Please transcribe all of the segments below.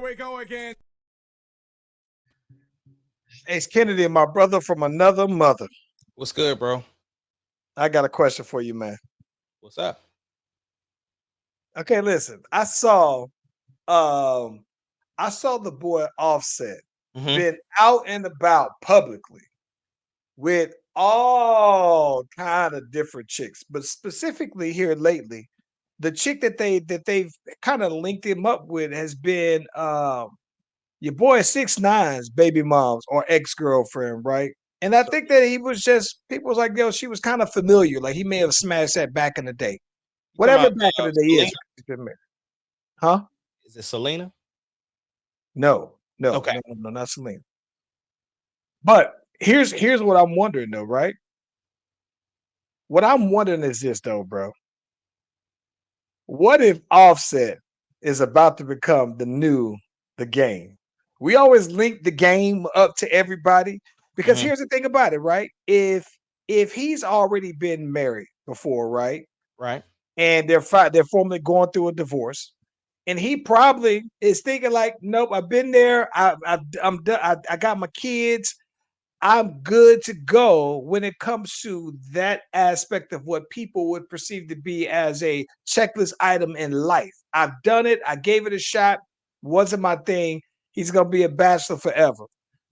we go again. Hey, it's Kennedy, my brother from another mother. What's good, bro? I got a question for you, man. What's up? Okay, listen. Um I saw the boy Offset Mm-hmm. been out and about publicly with all kind of different chicks, but specifically here lately, the chick they've kind of linked him up with has been your boy 6ix9ine's baby mom's or ex-girlfriend, right? And I So, think that he was just people was like, yo, she was kind of familiar. Like he may have smashed that back in the day. you talking Whatever about back in the day Selena? is, he's been married. Huh? Is it Selena? No, no, Okay. no, no, no, not Selena. But here's what I'm wondering though, right? What I'm wondering is this though, bro. What if Offset is about to become the game? We always link the game up to everybody because Mm-hmm. here's the thing about it, right? If he's already been married before, right? Right. And they're formally going through a divorce, and he probably is thinking like, nope, I've been there. I'm done. I got my kids. I'm good to go when it comes to that aspect of what people would perceive to be as a checklist item in life. I've done it. I gave it a shot. Wasn't my thing. He's going to be a bachelor forever.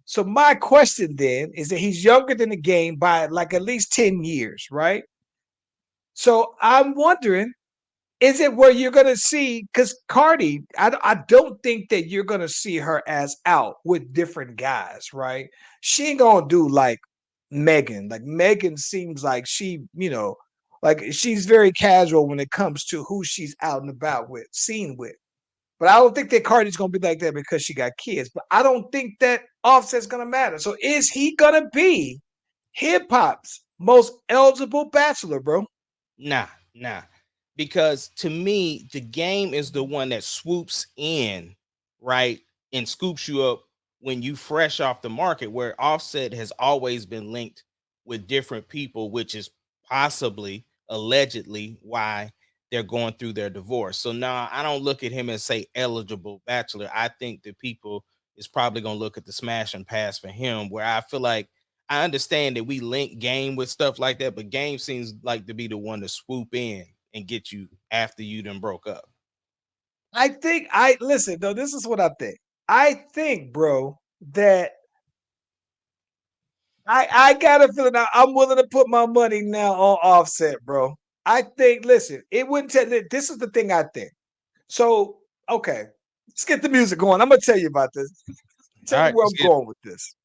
So my question then is that he's younger than the game by like at least 10 years, right? So I'm wondering, is it where you're going to see, because Cardi, I don't think that you're going to see her as out with different guys, right? She ain't going to do like Megan. Like Megan seems like like she's very casual when it comes to who she's out and about with, seen with. But I don't think that Cardi's going to be like that because she got kids. But I don't think that Offset's going to matter. So is he going to be hip hop's most eligible bachelor, bro? Nah. Because to me, the game is the one that swoops in, right, and scoops you up when you fresh off the market, where Offset has always been linked with different people, which is possibly, allegedly, why they're going through their divorce. So now I don't look at him as say eligible bachelor. I think that people is probably gonna look at the smash and pass for him, where I feel like I understand that we link game with stuff like that, but game seems like to be the one to swoop in and get you after you done broke up. I think I listen though. This is what I think. I think, bro, that I got a feeling I'm willing to put my money now on Offset, bro. I think. Listen, it wouldn't tell. This is the thing I think. So okay, let's get the music going. I'm gonna tell you about this. All Tell you right, where let's I'm get it. going with this.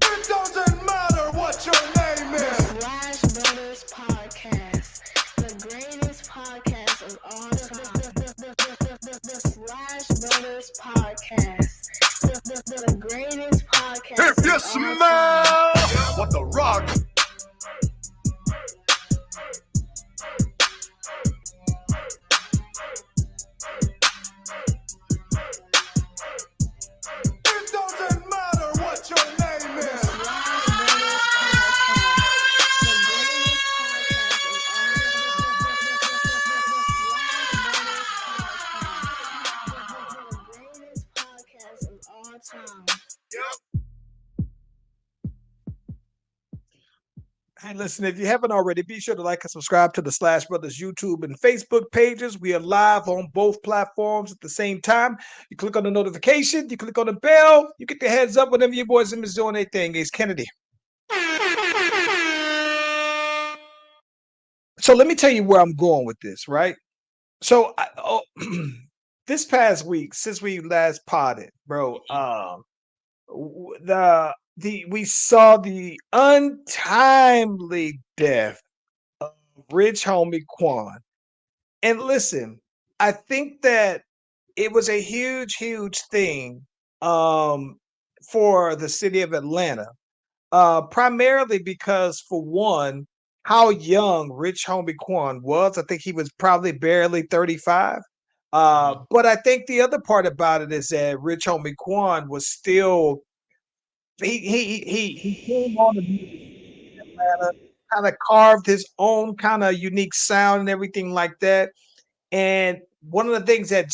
It doesn't matter what your name is. Slash Brothers Podcast, the greatest podcast of all time. The Slash Brothers Podcast, the greatest podcast If you of all time. smell what the rock. It doesn't matter what your name The is. Slash Brothers Podcast, the greatest podcast of all time. The greatest podcast of all time. Hey, listen, if you haven't already, be sure to like and subscribe to the Slash Brothers YouTube and Facebook pages. We are live on both platforms at the same time. You click on the notification, you click on the bell, you get the heads up whenever your boys and Miss doing their thing. It's Kennedy. So let me tell you where I'm going with this, right? So this past week, since we last potted, bro, the we saw the untimely death of Rich Homie Quan. And listen, I think that it was a huge thing um for the city of Atlanta. Primarily because for one, how young Rich Homie Quan was. I think he was probably barely 35. Mhm. But I think the other part about it is that Rich Homie Quan was still he came on the music scene in Atlanta, kind of carved his own kind of unique sound and everything like that. And one of the things that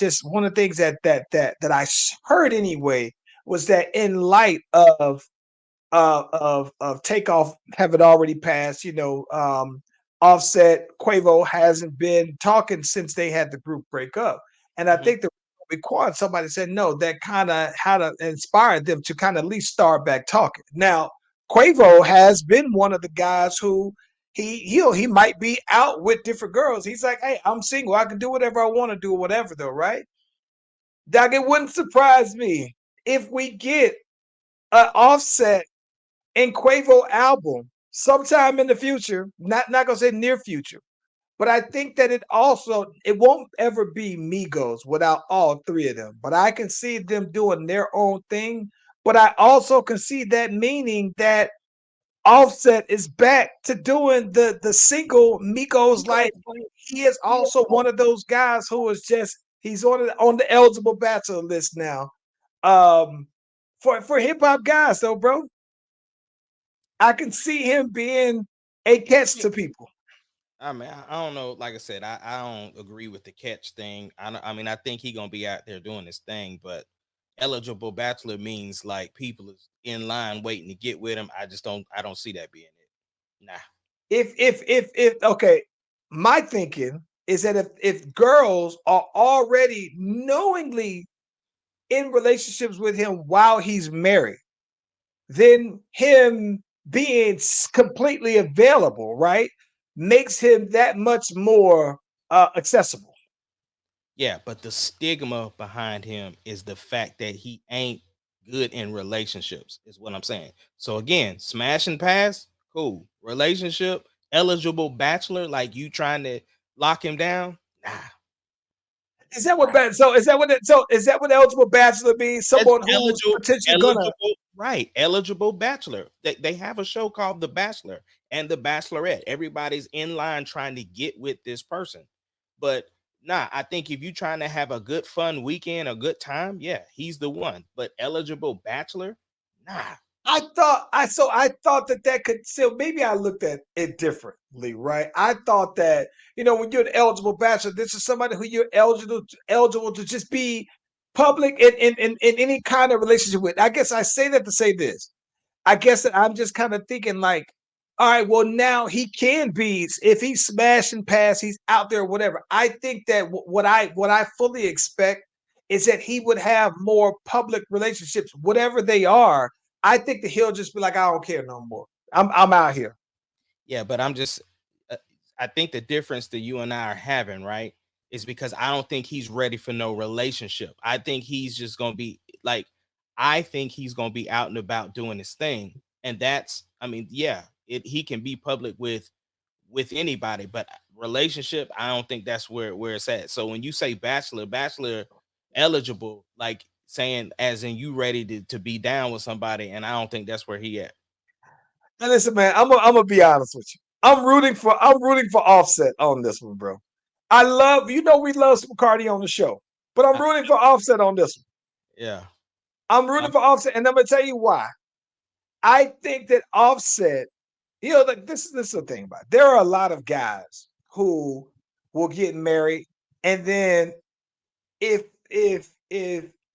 heard anyway was that in light of takeoff having already passed, Offset Quavo hasn't been talking since they had the group break up. And I Mhm. think the record somebody said no, that kind of had inspired them to kind of at least start back talking. Now, Quavo has been one of the guys who he might be out with different girls. He's like, hey, I'm single. I can do whatever I want to do, whatever though, right? Doc, it wouldn't surprise me if we get an Offset and Quavo album sometime in the future. Not gonna say near future, but I think that it won't ever be Migos without all three of them. But I can see them doing their own thing. But I also can see that meaning that Offset is back to doing the single Migos, like he is also one of those guys who is just he's on the eligible bachelor list now. Um for hip hop guys though, bro. I can see him being a catch to people. I mean, I don't know. Like I said, I don't agree with the catch thing. I mean, I think he gonna be out there doing his thing, but eligible bachelor means like people is in line waiting to get with him. I don't see that being it. Nah. If okay, my thinking is that if girls are already knowingly in relationships with him while he's married, then him being completely available, right, makes him that much more accessible. Yeah, but the stigma behind him is the fact that he ain't good in relationships, is what I'm saying. So again, smash and pass, cool. Relationship, eligible bachelor, like you trying to lock him down. Nah. Is that what so is that what eligible bachelor means? That's Someone who's potentially gonna. eligible, right? Eligible bachelor. They have a show called The Bachelor and The Bachelorette. Everybody's in line trying to get with this person. But nah, I think if you're trying to have a good fun weekend, a good time, yeah, he's the one. But eligible bachelor, nah. I thought that could still maybe I looked at it differently, right? I thought that when you're an eligible bachelor, this is somebody who you're eligible to just be public in any kind of relationship with. I guess I say that to say this. I guess that I'm just kind of thinking like, all right, well now he can be if he's smashing past, he's out there, whatever. I think that what I fully expect is that he would have more public relationships, whatever they are. I think that he'll just be like, I don't care no more. I'm out here. Yeah, but uh, I think the difference that you and I are having, right, is because I don't think he's ready for no relationship. I think he's just gonna be like, I think he's gonna be out and about doing his thing, and that's, I mean, yeah, he can be public with anybody, but relationship, I don't think that's where it's at. So when you say bachelor eligible, like saying as in you ready to be down with somebody, and I don't think that's where he at. And listen, man, I'm gonna be honest with you. I'm rooting for Offset on this one, bro. I love we love some Cardi on the show, but I'm I, rooting for Offset on this one. yeah. I'm rooting for Offset, and I'm gonna tell you why. I think that Offset, like this is the thing about it. There are a lot of guys who will get married, and then if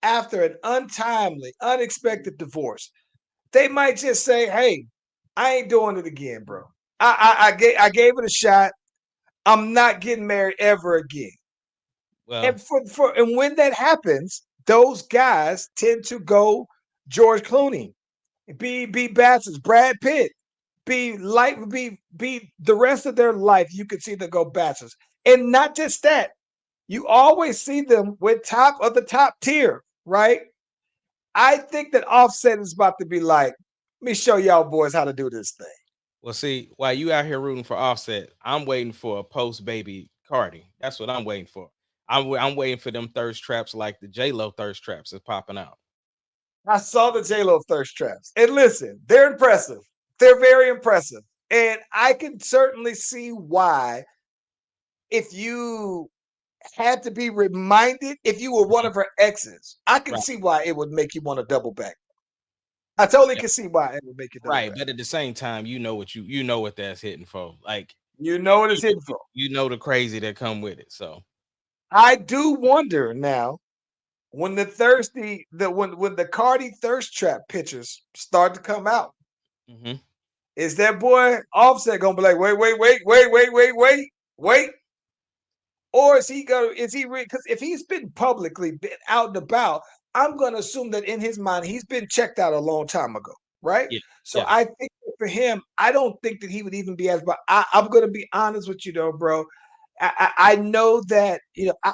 after an untimely, unexpected divorce, they might just say, "Hey, I ain't doing it again, bro. I gave it a shot. I'm not getting married ever again." Well, And when that happens, those guys tend to go George Clooney, be Bastards, Brad Pitt, be the rest of their life. You could see them go Bastards, and not just that. You always see them with top of the top tier, right? I think that Offset is about to be like, let me show y'all boys how to do this thing. well, see, while you out here rooting for Offset, I'm waiting for a post baby Cardi. That's what I'm waiting for. I'm waiting for them thirst traps like the J Lo thirst traps is popping out. I saw the J Lo thirst traps, and listen, they're impressive. They're very impressive, and I can certainly see why if you had to be reminded if you were one of her exes, I can Right. see why it would make you want to double back. I totally can see why it would make it though, Right, bro. but at the same time, you know what that's hitting for. Like You know what it's you, hitting for. you know the crazy that come with it. So I do wonder now when when the Cardi thirst trap pictures start to come out. mhm. Is that boy Offset gonna be like, wait? Or is he because if he's been publicly been out and about, I'm gonna assume that in his mind he's been checked out a long time ago, right? Yeah, So yeah, I think that for him, I don't think that he would even be as but I'm gonna be honest with you though, bro. I know that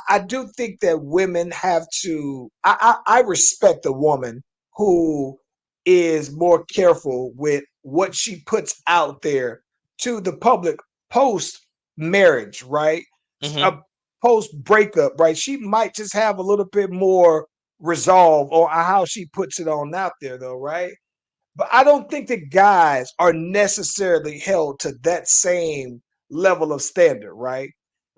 I do think that women have to I respect a woman who is more careful with what she puts out there to the public post marriage, right? mhm, Post breakup, right? She might just have a little bit more resolve on how she puts it on out there, though, right? But I don't think that guys are necessarily held to that same level of standard, right?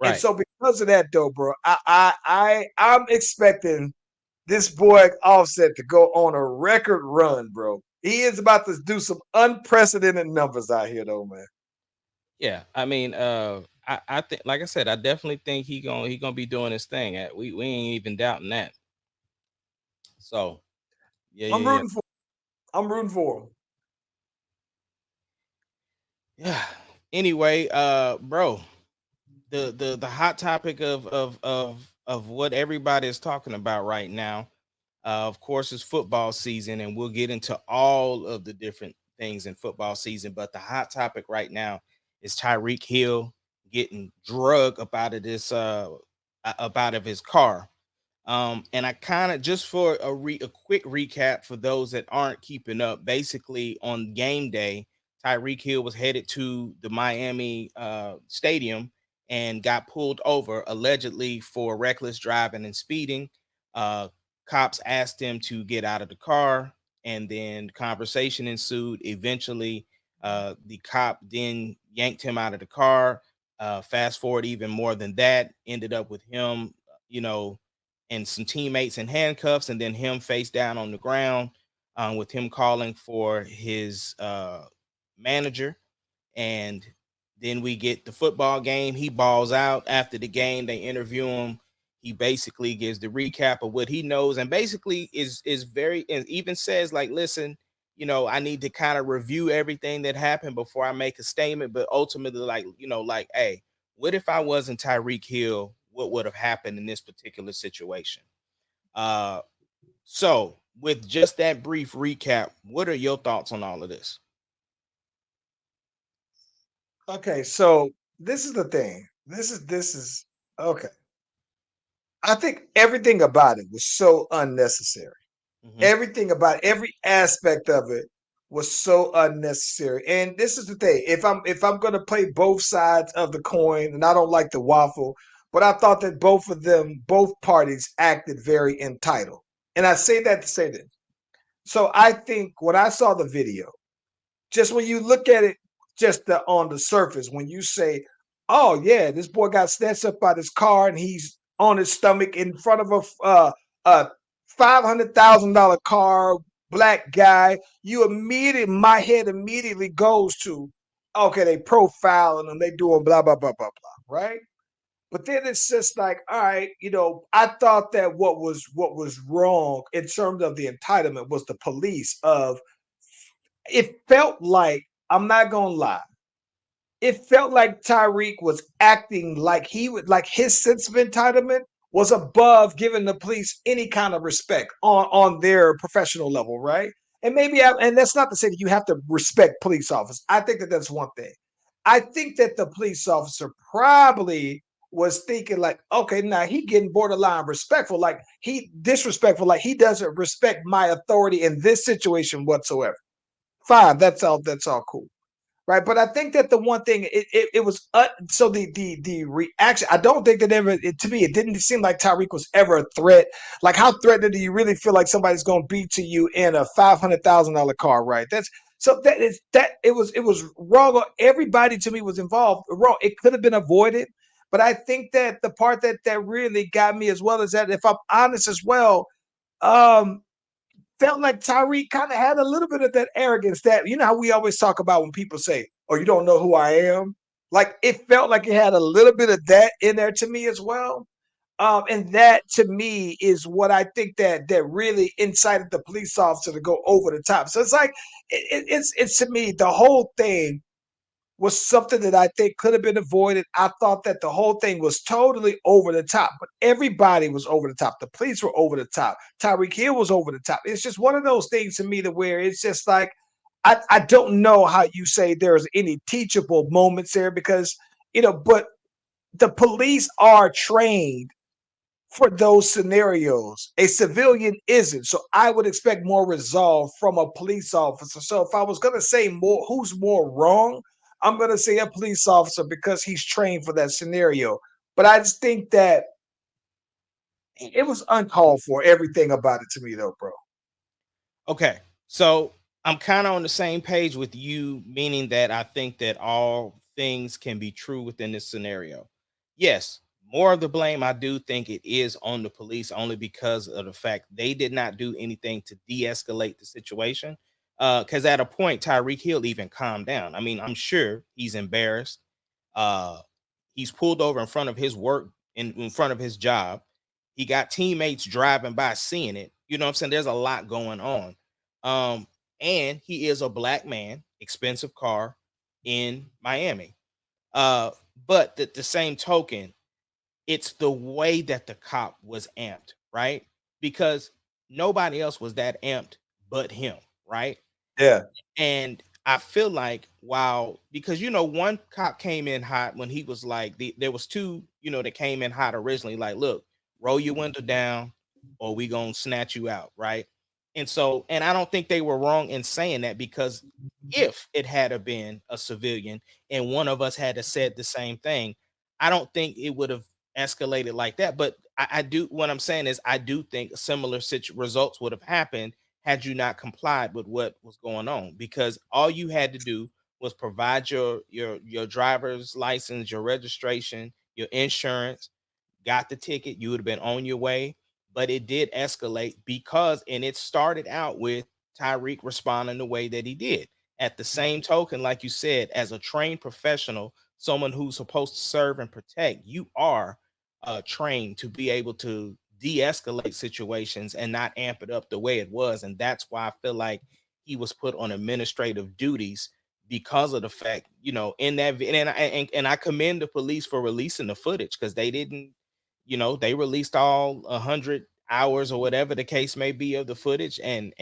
And right. so because of that, though, bro, I'm expecting this boy Offset to go on a record run, bro. He is about to do some unprecedented numbers out here, though, man. Yeah, I mean, I think, like I said, I definitely think he gonna be doing his thing. We ain't even doubting that. So yeah, I'm yeah, rooting for. I'm rooting for him. yeah, yeah. Anyway, bro, the hot topic of what everybody is talking about right now, of course, is football season, and we'll get into all of the different things in football season. But the hot topic right now is Tyreek Hill getting drug up out of this up out of his car. And I kind of just for a quick recap for those that aren't keeping up. Basically, on game day, Tyreek Hill was headed to the Miami stadium and got pulled over allegedly for reckless driving and speeding. Uh, Cops asked him to get out of the car, and then conversation ensued. Eventually, the cop then yanked him out of the car. Fast forward even more than that, ended up with him, you know, and some teammates in handcuffs, and then him face down on the ground, with him calling for his manager. And then we get the football game. He balls out after the game. They interview him. He basically gives the recap of what he knows, and basically is very, and even says like, listen, I need to kind of review everything that happened before I make a statement. But ultimately, like, like, hey, what if I wasn't Tyreek Hill? What would have happened in this particular situation? Uh, so with just that brief recap, what are your thoughts on all of this? Okay, so this is the thing. This is okay. I think everything about it was so unnecessary. Hmm. Everything about every aspect of it was so unnecessary. And this is the thing. If I'm gonna play both sides of the coin, and I don't like the waffle, but I thought that both parties acted very entitled. And I say that to say this. So I think when I saw the video, just when you look at it just on the surface, when you say, "Oh yeah, this boy got snatched up by this car and he's on his stomach in front of a $500,000 car, black guy," my head immediately goes to, okay, they profiling and they doing blah blah blah blah blah, right? But then it's just like, all right, I thought that what was wrong in terms of the entitlement was the police of it felt like, I'm not gonna lie, it felt like Tyreek was acting like he would like his sense of entitlement was above giving the police any kind of respect on their professional level, right? And and that's not to say that you have to respect police officers. I think that that's one thing. I think that the police officer probably was thinking like, okay, now he getting borderline respectful, like he disrespectful, like he doesn't respect my authority in this situation whatsoever. Fine, that's all cool, right? But I think that the one thing it was so the reaction. I don't think that to me it didn't seem like Tyreek was ever a threat. Like how threatened do you really feel like somebody's going to be to you in a $500,000 car, right? That's so that is that it was wrong. Everybody to me was involved. Wrong. It could have been avoided, but I think that the part that really got me as well is that if I'm honest as well, um felt like Tyreek kind of had a little bit of that arrogance that, you know, how we always talk about when people say, "Oh, you don't know who I am." Like it felt like it had a little bit of that in there to me as well. And that to me is what I think that really incited the police officer to go over the top. So it's like it's to me the whole thing was something that I think could have been avoided. I thought that the whole thing was totally over the top, but everybody was over the top. The police were over the top. Tyreek Hill was over the top. It's just one of those things to me to where it's just like I don't know how you say there's any teachable moments there because but the police are trained for those scenarios. A civilian isn't. So I would expect more resolve from a police officer. So if I was going to say more, who's more wrong, I'm going to say a police officer because he's trained for that scenario. But I just think that it was uncalled for, everything about it to me, though, bro. Okay, so I'm kind of on the same page with you, meaning that I think that all things can be true within this scenario. Yes, more of the blame I do think it is on the police only because of the fact they did not do anything to de-escalate the situation. Because at a point, Tyreek Hill even calmed down. I mean, I'm sure he's embarrassed. Uh, he's pulled over in front of his work, in front of his job. He got teammates driving by seeing it. You know what I'm saying? There's a lot going on. Um, and he is a black man, expensive car in Miami. Uh, but the same token, it's the way that the cop was amped, right? Because nobody else was that amped but him, right? Yeah. And I feel like while because one cop came in hot when he was like there was two that came in hot originally like look, roll your window down or we gonna snatch you out, right? And I don't think they were wrong in saying that because if it had have been a civilian and one of us had to said the same thing, I don't think it would have escalated like that. But I do what I'm saying is I do think similar results would have happened had you not complied with what was going on because all you had to do was provide your driver's license, your registration, your insurance, got the ticket, you would have been on your way. But it did escalate because and it started out with Tyreek responding the way that he did. At the same token, like you said, as a trained professional, someone who's supposed to serve and protect, you are trained to be able to de-escalate situations and not amp it up the way it was. And that's why I feel like he was put on administrative duties because of the fact, in that and I commend the police for releasing the footage because they didn't, they released all 100 hours or whatever the case may be of the footage, and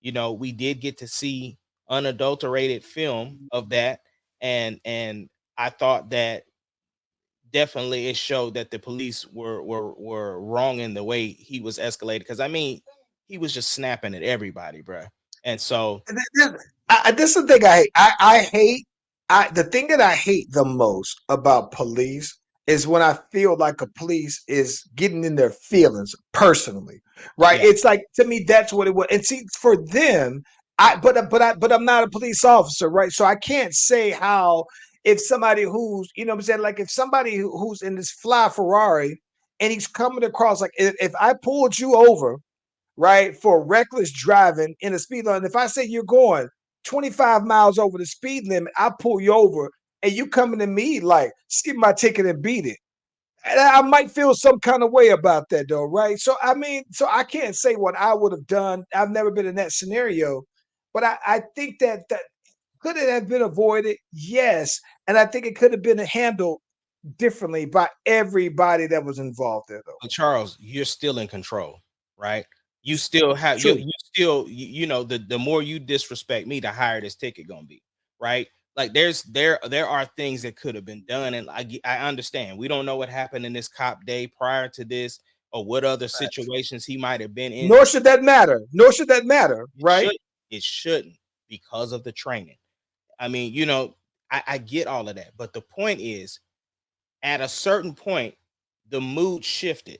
we did get to see unadulterated film of that, and I thought that definitely it showed that the police were wrong in the way he was escalated because I mean he was just snapping at everybody, bro. And so This is the thing I hate. I hate. The thing that I hate the most about police is when I feel like a police is getting in their feelings personally, right? yeah, It's like to me that's what it was. And see, for them, but I'm not a police officer, right? So I can't say how if somebody who's what I'm saying, like if somebody who's in this fly Ferrari and he's coming across like if I pulled you over right, for reckless driving in a speed limit. If I say you're going 25 miles over the speed limit, I pull you over and you coming to me like, skip my ticket and beat it. And I might feel some kind of way about that though, right? So I mean, so I can't say what I would have done. I've never been in that scenario, but I think that could it have been avoided? Yes. And I think it could have been handled differently by everybody that was involved there though. but Charles, you're still in control, right? You still have True. you still the more you disrespect me, the higher this ticket gonna be, right? Like there are things that could have been done, and I understand we don't know what happened in this cop day prior to this or what other situations he might have been in. Nor should that matter. Nor should that matter, It right? should it shouldn't because of the training. I mean, I get all of that, but the point is, at a certain point, the mood shifted.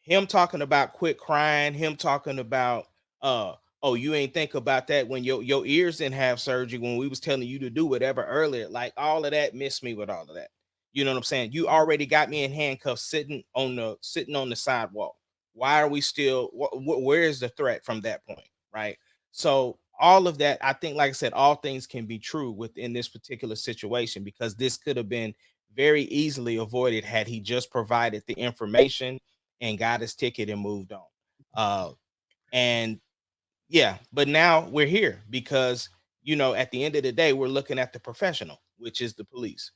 Him talking about quit crying, him talking about oh, you ain't think about that when your ears didn't have surgery when we was telling you to do whatever earlier. Like all of that missed me with all of that. You know what I'm saying? You already got me in handcuffs sitting on the sidewalk. Why are we still where is the threat from that point? right? So all of that, I think, like I said, all things can be true within this particular situation because this could have been very easily avoided had he just provided the information and got his ticket and moved on. And yeah, but now we're here because at the end of the day, we're looking at the professional, which is the police.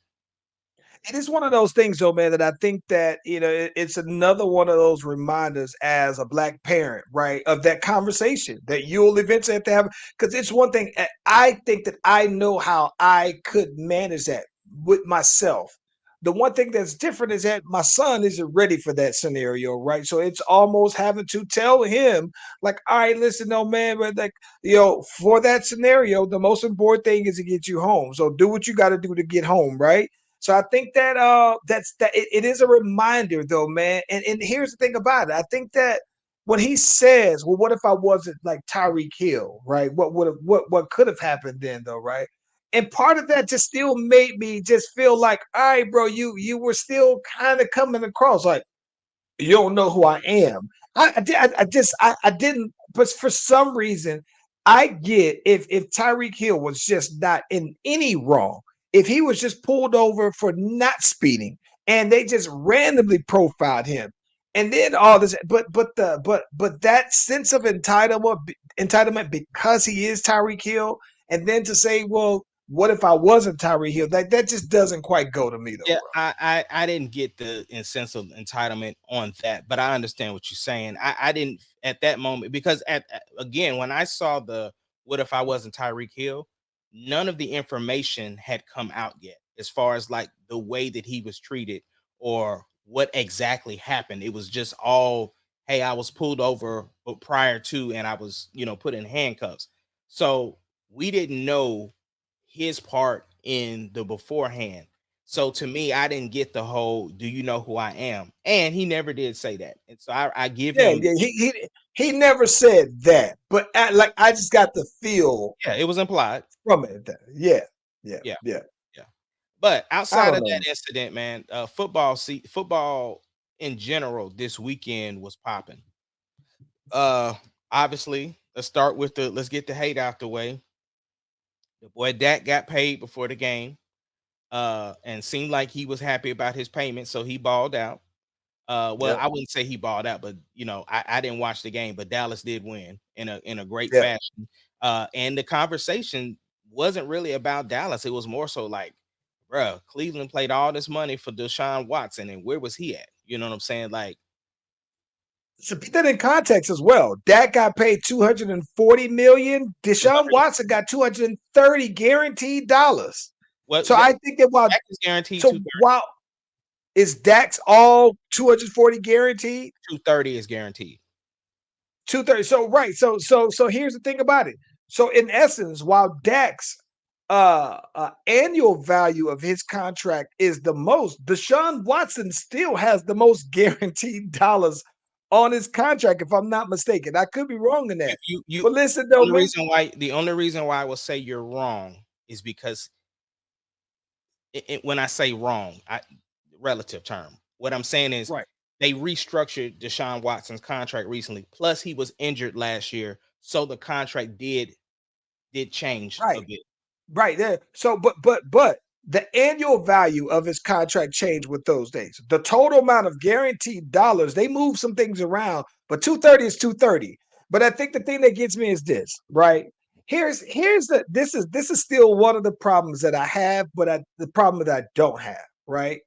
It is one of those things, though, man, that I think that it's another one of those reminders as a black parent, right, of that conversation that you'll eventually have to have. Because it's one thing I think that I know how I could manage that with myself. The one thing that's different is that my son isn't ready for that scenario, right? So it's almost having to tell him, like, all right, listen, no, man, but like, for that scenario, the most important thing is to get you home. So do what you got to do to get home, right? So I think that it is a reminder though, man. And here's the thing about it. I think that when he says, well, what if I wasn't like Tyreek Hill, right? What could have happened then though, right? And part of that just still made me just feel like, all right, bro, you were still kind of coming across like you don't know who I am. I didn't, but for some reason, I get if Tyreek Hill was just not in any wrong, if he was just pulled over for not speeding and they just randomly profiled him, and then all this, but that sense of entitlement because he is Tyreek Hill, and then to say, well, what if I wasn't Tyreek Hill? That just doesn't quite go to me though, Yeah, bro. I didn't get the sense of entitlement on that, but I understand what you're saying. I didn't at that moment because again, when I saw the what if I wasn't Tyreek Hill, none of the information had come out yet as far as like the way that he was treated or what exactly happened. It was just all, hey, I was pulled over but prior to and I was, put in handcuffs. So we didn't know his part in the beforehand. So to me, I didn't get the whole "Do you know who I am?" And he never did say that, and so I give Yeah, him. yeah. He never said that, but like I just got the feel Yeah, it was implied. from it. Yeah, yeah, Yeah, yeah. yeah. But I outside don't of know. that incident, man, football in general this weekend was popping. Uh, Obviously, let's get the hate out the way. The boy Dak got paid before the game, and seemed like he was happy about his payment, so he balled out. Well, Yep, I wouldn't say he balled out, but I didn't watch the game, but Dallas did win in a great yep. fashion. And the conversation wasn't really about Dallas. It was more so like, bruh, Cleveland played all this money for Deshaun Watson, and where was he at? You know what I'm saying? Like, So put that in context as well. Dak got paid 240 million. Deshaun 200, Watson got 230 guaranteed dollars. what So I think that Dak is guaranteed while is Dak's all 240 guaranteed? 230 is guaranteed. 230. So right. So here's the thing about it. So in essence, while Dak's annual value of his contract is the most, Deshaun Watson still has the most guaranteed dollars on his contract, if I'm not mistaken. I could be wrong in that. You But listen though, man. the only reason why I will say you're wrong is because when I say wrong, relative term. What I'm saying is Right, they restructured Deshaun Watson's contract recently. Plus, he was injured last year, so the contract did change a right. bit. Right there. So, but the annual value of his contract changed with those days. The total amount of guaranteed dollars, they move some things around, but 230 is 230. But I think the thing that gets me is this, right? Here's the this is still one of the problems that I have, but the problem that I don't have, right?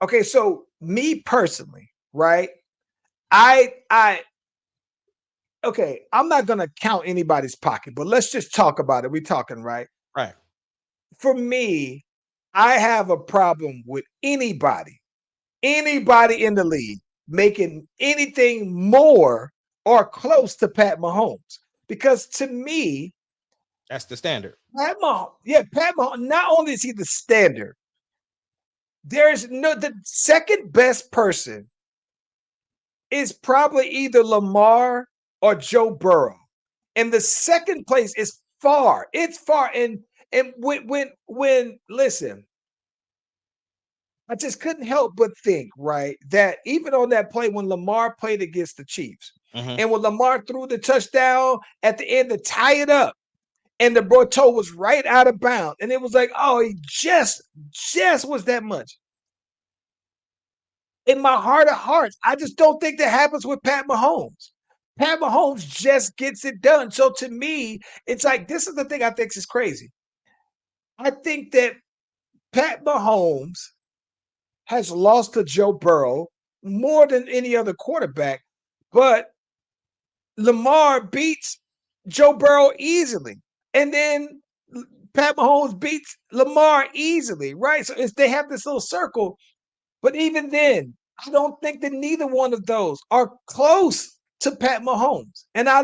Okay, so me personally, right? I okay, I'm not gonna count anybody's pocket, but let's just talk about it. We're talking, right? Right. For me, I have a problem with anybody in the league making anything more or close to Pat Mahomes. Because to me, That's the standard. Pat Mahomes, not only is he the standard, there's no the second best person is probably either Lamar or Joe Burrow. And the second place is far. It's far. And when listen, I just couldn't help but think, right, that even on that play when Lamar played against the Chiefs, Mhm. and when Lamar threw the touchdown at the end to tie it up, and the bro toe was right out of bounds, and it was like, oh, he just was that much. In my heart of hearts, I just don't think that happens with Pat Mahomes. Pat Mahomes just gets it done. So to me, it's like this is the thing I think is crazy. I think that Pat Mahomes has lost to Joe Burrow more than any other quarterback, but Lamar beats Joe Burrow easily. And then Pat Mahomes beats Lamar easily, right? So they have this little circle. But even then, I don't think that neither one of those are close to Pat Mahomes. And I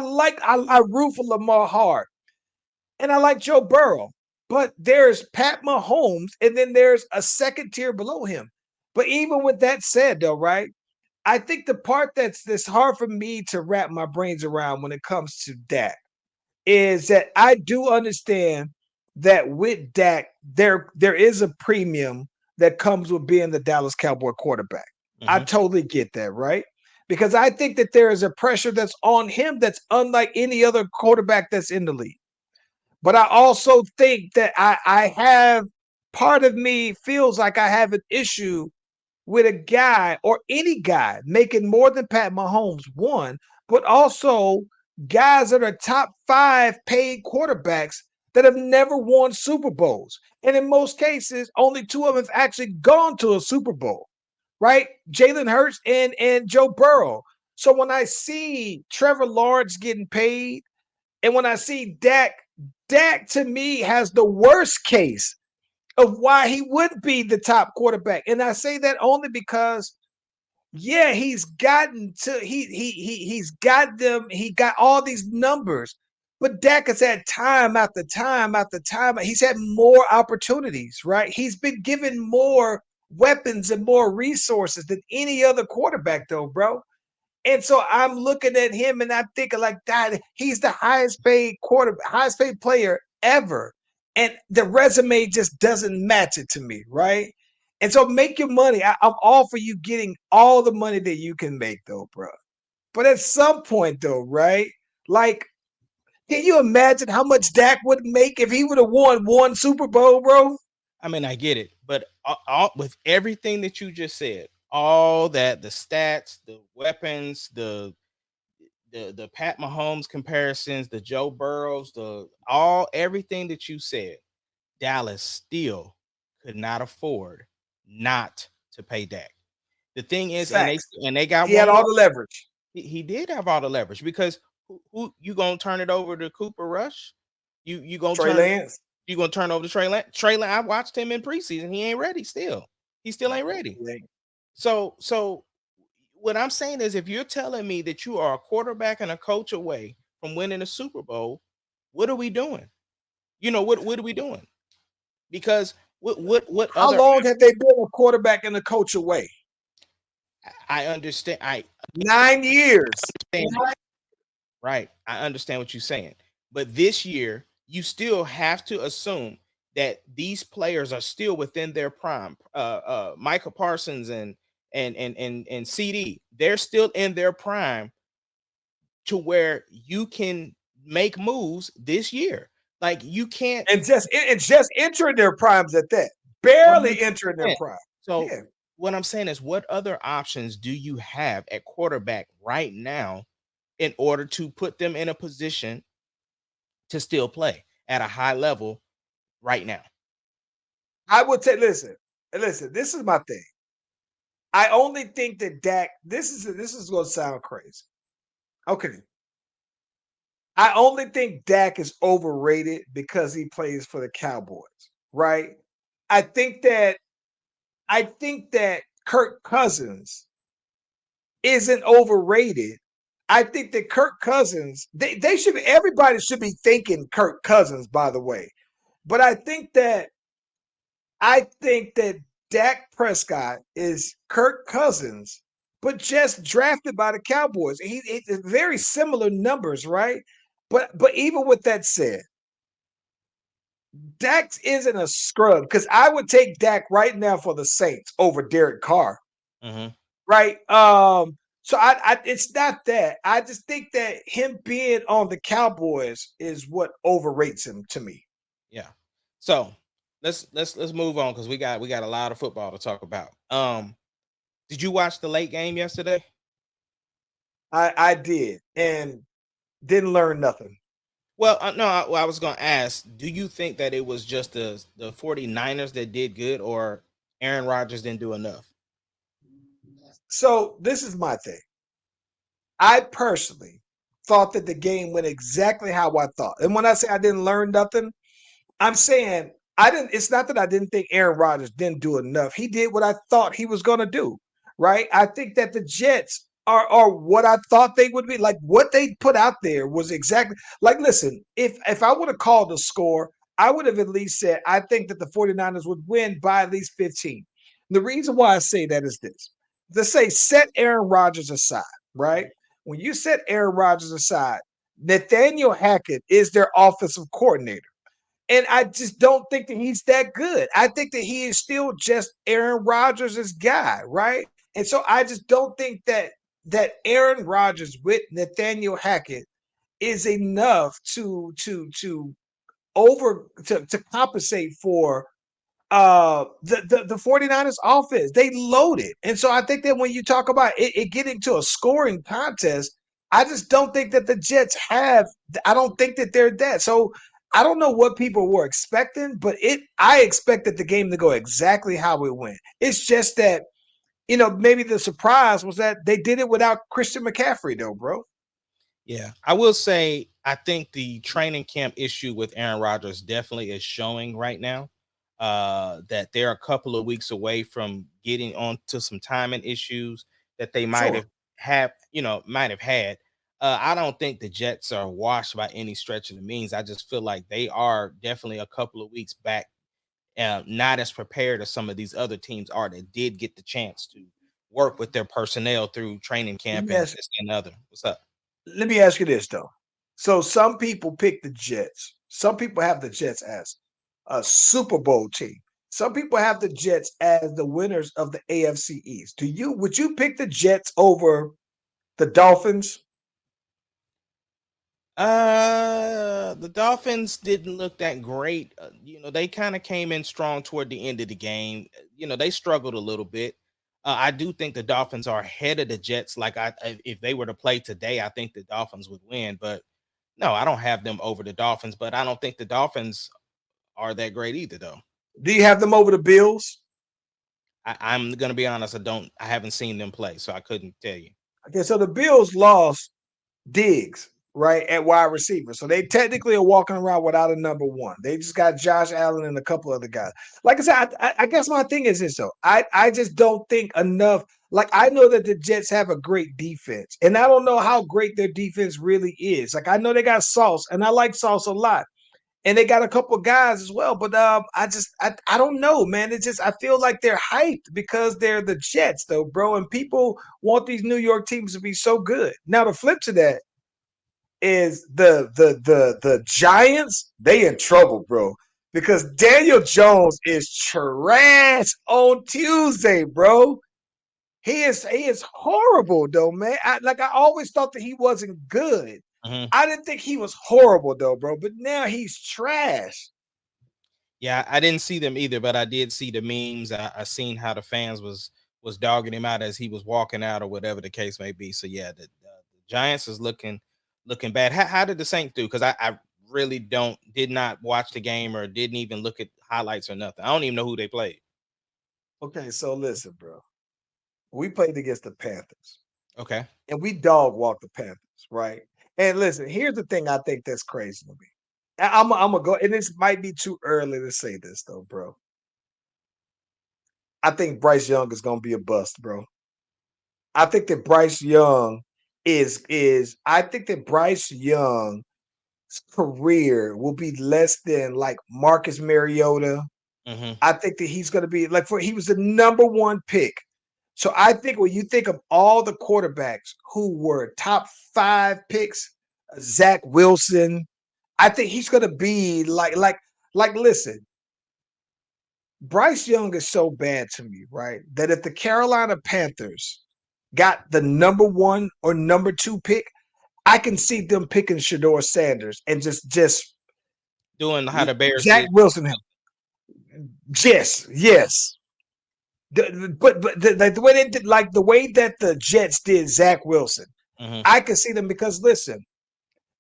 root for Lamar hard. And I like Joe Burrow. But there's Pat Mahomes, and then there's a second tier below him. But even with that said, though, right? I think the part that's hard for me to wrap my brains around when it comes to Dak is that I do understand that with Dak, there is a premium that comes with being the Dallas Cowboy quarterback. I Mhm. totally get that, right? Because I think that there is a pressure that's on him that's unlike any other quarterback that's in the league. But I also think that I have part of me feels like I have an issue with a guy or any guy making more than Pat Mahomes, one, but also guys that are top five paid quarterbacks that have never won Super Bowls. And in most cases, only two of them have actually gone to a Super Bowl, right? Jalen Hurts and Joe Burrow. So when I see Trevor Lawrence getting paid, and when I see Dak to me has the worst case of why he would be the top quarterback. And I say that only because yeah, he's gotten to he's got them, he got all these numbers. But Dak has had time after time after time. He's had more opportunities, right? He's been given more weapons and more resources than any other quarterback, though, bro. And so I'm looking at him and I'm thinking like that he's the highest paid highest paid player ever. And the resume just doesn't match it to me, right? And so make your money. I'm all for you getting all the money that you can make, though, bro. But at some point, though, right? Like, can you imagine how much Dak would make if he would have won one Super Bowl, bro? I mean, I get it, but with everything that you just said, all that, the stats, the weapons, the Pat Mahomes comparisons, the Joe Burrows, the all everything that you said, Dallas still could not afford not to pay Dak. The thing is, Facts. and they got He had one all more. the leverage. He did have all the leverage because who you gonna turn it over to Cooper Rush? You gonna Trey turn Lance. you gonna turn over to Trey Lance? Trey Lance, I watched him in preseason. He ain't ready still. He still ain't ready. So what I'm saying is, if you're telling me that you are a quarterback and a coach away from winning a Super Bowl, what are we doing? What are we doing? Because what How other long have they been a quarterback and a coach away? I understand. I 9 years. understand. Right. I understand what you're saying. But this year, you still have to assume that these players are still within their prime. Michael Parsons and CD, they're still in their prime to where you can make moves this year. Like you can't And just entering their primes at that. Barely entering their 100%. prime. So Yeah. what I'm saying is, what other options do you have at quarterback right now in order to put them in a position to still play at a high level right now? I would say, listen, this is my thing. I only think that Dak, this is gonna sound crazy. Okay. I only think Dak is overrated because he plays for the Cowboys, right? I think that I think that Kirk Cousins isn't overrated. I think that Kirk Cousins, they should be, everybody should be thinking Kirk Cousins, by the way. But I think that Dak Prescott is Kirk Cousins, but just drafted by the Cowboys. It's very similar numbers, right? But even with that said, Dak isn't a scrub because I would take Dak right now for the Saints over Derek Carr. Mm-hmm. Right. So it's not that. I just think that him being on the Cowboys is what overrates him to me. Yeah. So let's move on because we got a lot of football to talk about. Did you watch the late game yesterday? I did and didn't learn nothing. Well, no, I was going to ask, do you think that it was just the 49ers that did good or Aaron Rodgers didn't do enough? So this is my thing. I personally thought that the game went exactly how I thought. And when I say I didn't learn nothing, I'm saying I didn't. It's not that I didn't think Aaron Rodgers didn't do enough. He did what I thought he was going to do. Right. I think that the Jets are what I thought they would be. Like what they put out there was exactly like. Listen, if I would have called the score, I would have at least said I think that the 49ers would win by at least 15. The reason why I say that is this: let's say set Aaron Rodgers aside. Right. When you set Aaron Rodgers aside, Nathaniel Hackett is their offensive coordinator. And I just don't think that he's that good. I think that he is still just Aaron Rodgers' guy, right? And so I just don't think that Aaron Rodgers with Nathaniel Hackett is enough to over to compensate for the 49ers offense. They loaded. And so I think that when you talk about it getting to a scoring contest, I just don't think that the Jets have, I don't think that they're that. So I don't know what people were expecting, but I expected the game to go exactly how it went. It's just that, maybe the surprise was that they did it without Christian McCaffrey though, bro. Yeah, I will say I think the training camp issue with Aaron Rodgers definitely is showing right now. That they're a couple of weeks away from getting onto some timing issues that they might Sure. have had. I don't think the Jets are washed by any stretch of the means. I just feel like they are definitely a couple of weeks back, not as prepared as some of these other teams are that did get the chance to work with their personnel through training Let camp me and ask, this and other. What's up? let me ask you this though. So some people pick the Jets. Some people have the Jets as a Super Bowl team. Some people have the Jets as the winners of the AFC East. Would you pick the Jets over the Dolphins? The Dolphins didn't look that great. They kind of came in strong toward the end of the game. They struggled a little bit. I do think the Dolphins are ahead of the Jets. Like if they were to play today, I think the Dolphins would win. But no, I don't have them over the Dolphins. But I don't think the Dolphins are that great either, though. Do you have them over the Bills? I'm gonna be honest. I haven't seen them play, so I couldn't tell you. Okay, so the Bills lost Diggs, right, at wide receiver. So they technically are walking around without a number one. They just got Josh Allen and a couple other guys. Like I said, I guess my thing is this though. I just don't think enough. Like I know that the Jets have a great defense, and I don't know how great their defense really is. Like I know they got Sauce, and I like Sauce a lot. And they got a couple of guys as well, but I don't know, man. It's just I feel like they're hyped because they're the Jets, though, bro. And people want these New York teams to be so good. Now the flip to that is the Giants, they in trouble, bro. Because Daniel Jones is trash on Tuesday, bro. He is horrible though, man. I always thought that he wasn't good. Mhm. I didn't think he was horrible though, bro. But now he's trash. Yeah, I didn't see them either, but I did see the memes. I seen how the fans was dogging him out as he was walking out or whatever the case may be. So yeah, the Giants is looking bad. How did the Saints do? Because I really did not watch the game or didn't even look at highlights or nothing. I don't even know who they played. Okay, so listen, bro. We played against the Panthers, Okay. and we dog walked the Panthers, right? And listen, here's the thing I think that's crazy to me. I'm gonna go, and this might be too early to say this though, bro. I think Bryce Young is gonna be a bust, bro. I think that Bryce Young is I think that Bryce Young's career will be less than like Marcus Mariota. Hmm. I think that he's gonna be like he was the number one pick. So I think when you think of all the quarterbacks who were top 5 picks, Zach Wilson, I think he's gonna be like Like, listen, Bryce Young is so bad to me, right? That if the Carolina Panthers got the number 1 or number 2 pick, I can see them picking Shador Sanders and just Doing how the Bears Zach did. Wilson him. Yes. Like the way they did, like the way that the Jets did Zach Wilson, Mhm. I can see them because listen,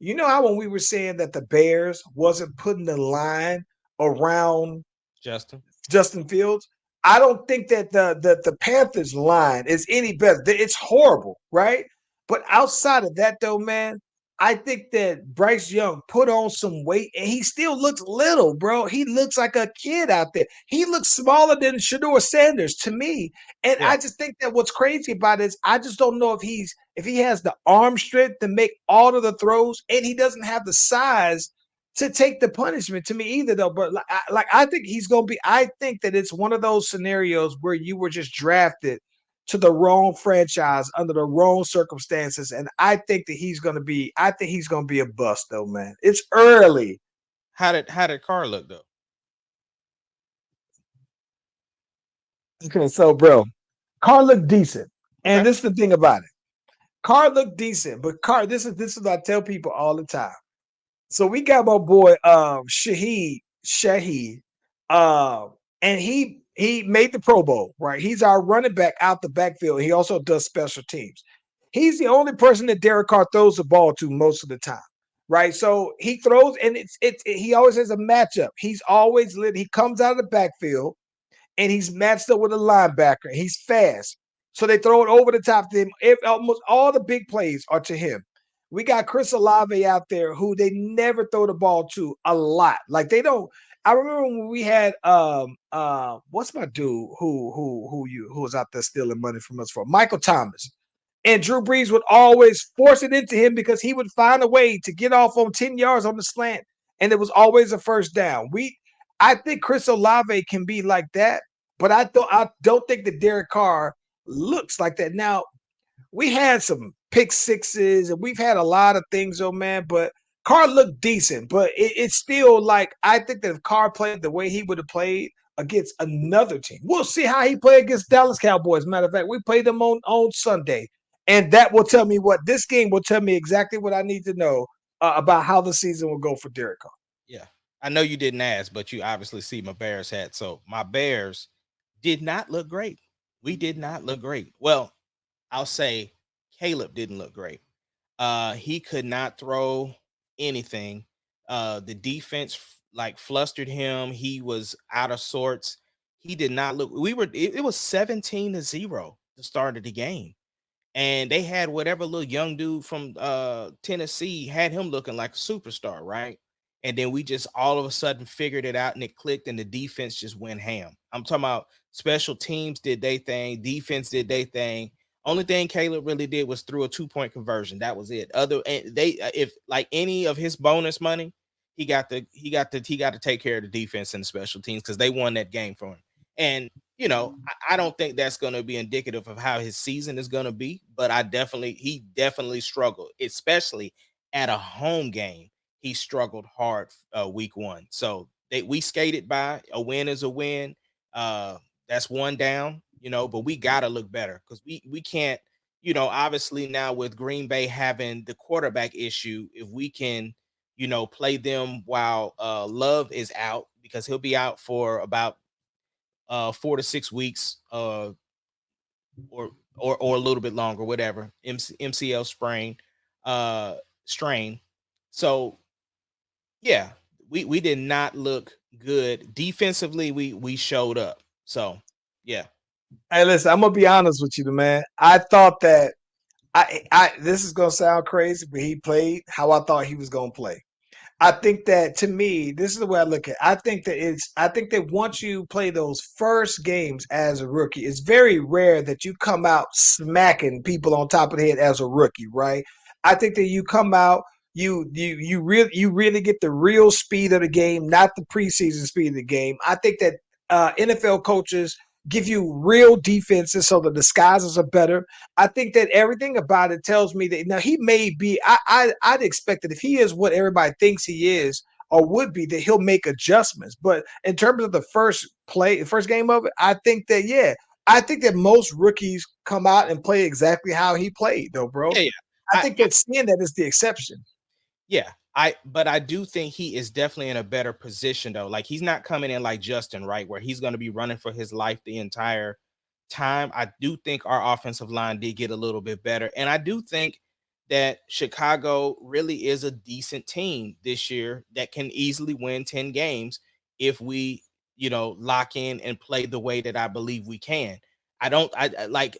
you know how when we were saying that the Bears wasn't putting the line around Justin. Justin Fields, I don't think that the Panthers line is any better. It's horrible, right? But outside of that, though, man, I think that Bryce Young put on some weight, and he still looks little, bro. He looks like a kid out there. He looks smaller than Shador Sanders to me, and Yeah. I just think that what's crazy about it is I just don't know if he has the arm strength to make all of the throws, and he doesn't have the size to take the punishment to me either though. But I think he's gonna be. I think that it's one of those scenarios where you were just drafted to the wrong franchise under the wrong circumstances, and I think that he's gonna be. I think he's gonna be a bust though, man. It's early. How did Carr look though? Okay, so bro, Carr looked decent, and Okay. this is the thing about it. Carr looked decent, but Carr, this is what I tell people all the time. So we got my boy Shaheed, and he made the Pro Bowl, right? He's our running back out the backfield. He also does special teams. He's the only person that Derek Carr throws the ball to most of the time, right? So he throws, and he always has a matchup. He's always lit. He comes out of the backfield and he's matched up with a linebacker. He's fast. So they throw it over the top to him. Almost all the big plays are to him. We got Chris Olave out there who they never throw the ball to a lot. Like they don't. I remember when we had what's my dude who was out there stealing money from us for Michael Thomas. And Drew Brees would always force it into him because he would find a way to get off on 10 yards on the slant. And it was always a first down. I think Chris Olave can be like that, but I don't think that Derek Carr looks like that. Now, we had some pick sixes and we've had a lot of things, oh man, but Carr looked decent, but it's still like I think that if Carr played the way he would have played against another team, we'll see how he played against Dallas Cowboys. Matter of fact, we played them on Sunday, and that will tell me what this game will tell me exactly what I need to know about how the season will go for Derek Carr. Yeah. I know you didn't ask, but you obviously see my Bears hat. So my Bears did not look great. We did not look great. Well, I'll say Caleb didn't look great. He could not throw anything. The defense like flustered him. He was out of sorts. He did not look. It was 17-0 the start of the game. And they had whatever little young dude from Tennessee had him looking like a superstar, right? And then we just all of a sudden figured it out and it clicked and the defense just went ham. I'm talking about special teams did their thing, defense did their thing. Only thing Caleb really did was threw a 2-point conversion. That was it. Other and they if like any of his bonus money, he got to take care of the defense and the special teams because they won that game for him. And I don't think that's going to be indicative of how his season is going to be, but he definitely struggled, especially at a home game. He struggled hard week one. So we skated by. A win is a win. That's one down, but we got to look better because we can't, obviously now with Green Bay having the quarterback issue, if we can, play them while Love is out because he'll be out for about 4 to 6 weeks, or a little bit longer, whatever. MCL strain. So yeah, we did not look good defensively. We showed up. So yeah, Hey, listen, I'm gonna be honest with you, man. I thought that I this is gonna sound crazy, but he played how I thought he was gonna play. I think that to me, this is the way I look at it. I think that once you play those first games as a rookie, it's very rare that you come out smacking people on top of the head as a rookie, right? I think that you come out, you really get the real speed of the game, not the preseason speed of the game. I think that NFL coaches give you real defenses so the disguises are better. I think that everything about it tells me that now he may be. I'd expect that if he is what everybody thinks he is, or would be that he'll make adjustments. But in terms of the first game of it, I think that most rookies come out and play exactly how he played, though, bro. Yeah, yeah. I I, think that seeing that is the exception. Yeah, but I do think he is definitely in a better position though. Like he's not coming in like Justin, right, where he's going to be running for his life the entire time. I do think our offensive line did get a little bit better, and I do think that Chicago really is a decent team this year that can easily win 10 games if we, lock in and play the way that I believe we can. I don't I like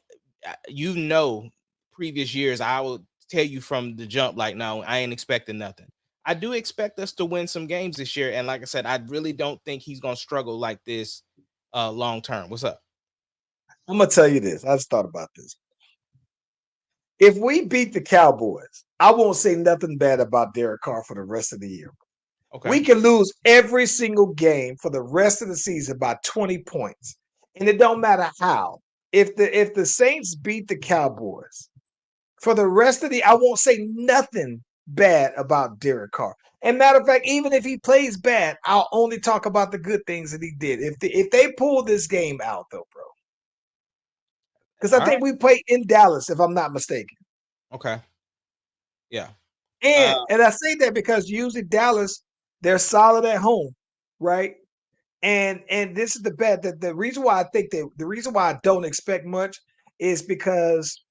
previous years I would tell you from the jump, like, no, I ain't expecting nothing. I do expect us to win some games this year. And like I said, I really don't think he's gonna struggle like this long term. What's up? I'm gonna tell you this. I just thought about this. If we beat the Cowboys, I won't say nothing bad about Derek Carr for the rest of the year. Okay. We can lose every single game for the rest of the season by 20 points. And it don't matter how. If the Saints beat the Cowboys, for the rest of I won't say nothing bad about Derek Carr. And matter of fact, even if he plays bad, I'll only talk about the good things that he did. If they pull this game out, though, bro, because I All think right. we played in Dallas, if I'm not mistaken. Okay. Yeah. And I say that because usually Dallas, they're solid at home, right? And this is the bet that the reason why the reason why I don't expect much is because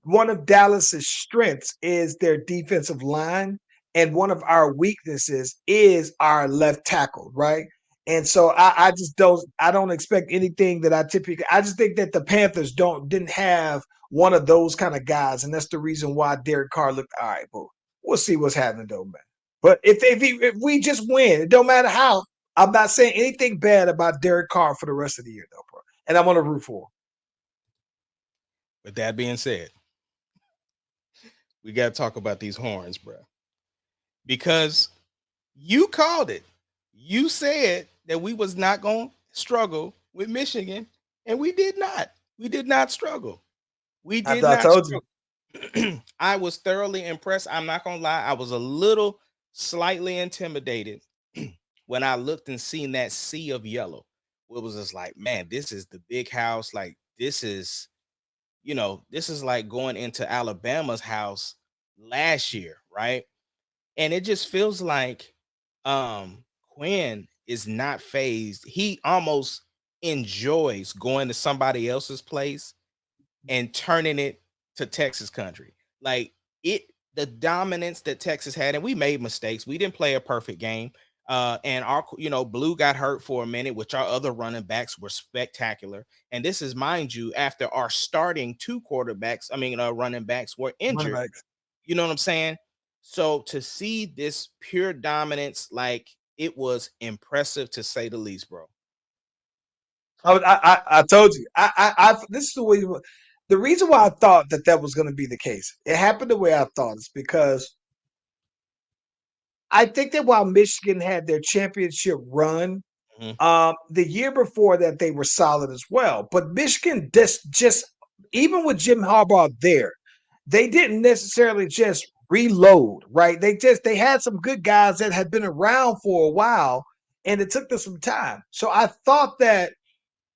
one of Dallas's strengths is their defensive line, and one of our weaknesses is our left tackle, right? And so I just don't expect anything that I just think that the Panthers didn't have one of those kind of guys, and that's the reason why Derek Carr looked all right, but we'll see what's happening though, man. But if we just win, it don't matter how. I'm not saying anything bad about Derek Carr for the rest of the year, though, bro. And I'm gonna root for him. With that being said, we got to talk about these horns, bro, because you called it. You said that we was not going to struggle with Michigan, and we did not. We did not struggle. We did I not told you. struggle. I was thoroughly impressed. I'm not going to lie. I was a little slightly intimidated when I looked and seen that sea of yellow. It was just like, man, this is the big house. Like, this is like going into Alabama's house last year, right? And it just feels like Quinn is not phased. He almost enjoys going to somebody else's place and turning it to Texas country. Like the dominance that Texas had, and we made mistakes. We didn't play a perfect game. And our, Blue got hurt for a minute, which our other running backs were spectacular. And this is, mind you, after our starting two running backs were injured. You know what I'm saying? So to see this pure dominance, like, it was impressive to say the least, bro. I told you. This is the way. The reason why I thought that was going to be the case, it happened the way I thought, is because I think that while Michigan had their championship run, the year before that they were solid as well. But Michigan just even with Jim Harbaugh there, they didn't necessarily just reload, right? They had some good guys that had been around for a while, and it took them some time. So I thought that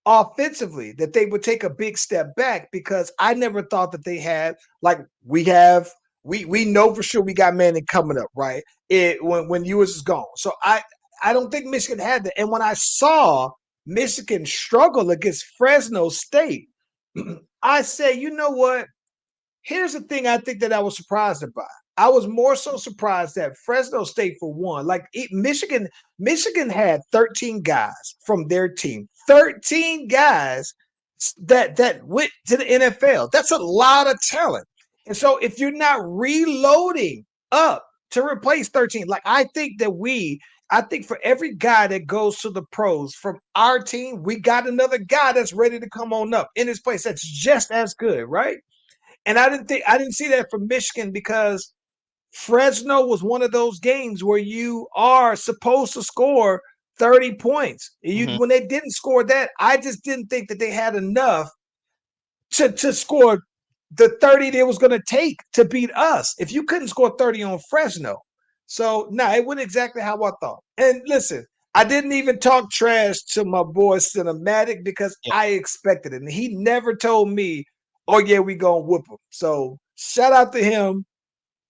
offensively that they would take a big step back, because I never thought that they had, like, we know for sure we got Manning coming up, right? When Ewers is gone. So I don't think Michigan had that. And when I saw Michigan struggle against Fresno State, I said, you know what? Here's the thing I think that I was surprised about. I was more so surprised that Fresno State, for one, Michigan had 13 guys from their team, 13 guys that went to the NFL. That's a lot of talent. And so if you're not reloading up to replace 13, like, I think for every guy that goes to the pros from our team, we got another guy that's ready to come on up in his place that's just as good, right? And I didn't see that from Michigan, because Fresno was one of those games where you are supposed to score 30 points. When they didn't score that, I just didn't think that they had enough to score the 30 that it was going to take to beat us. If you couldn't score 30 on Fresno. So it went exactly how I thought. And listen, I didn't even talk trash to my boy Cinematic because Yeah. I expected it. And he never told me, oh yeah, we gonna whoop him. So shout out to him.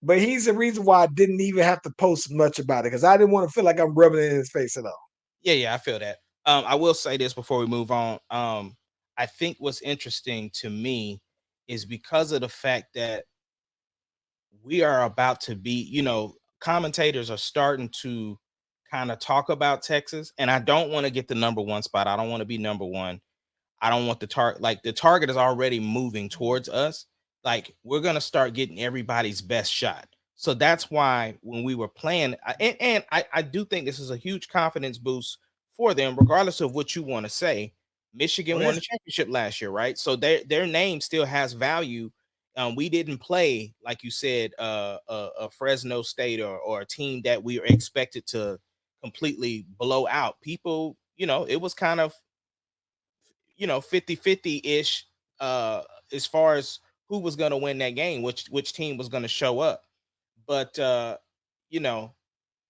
But he's the reason why I didn't even have to post much about it because I didn't want to feel like I'm rubbing it in his face at all. Yeah, I feel that. I will say this before we move on. I think what's interesting to me is because of the fact that we are about to be, commentators are starting to kind of talk about Texas, and I don't want to get the number one spot. I don't want to be number one. I don't want the target. Like the target is already moving towards us. Like we're gonna start getting everybody's best shot. So that's why when we were playing, and I do think this is a huge confidence boost for them, regardless of what you want to say. Oh, Michigan yeah. won the championship last year, right? So their name still has value. We didn't play, like you said, a Fresno State or a team that we are expected to completely blow out. People, it was kind of 50-50 ish as far as who was going to win that game, which team was going to show up. But you know,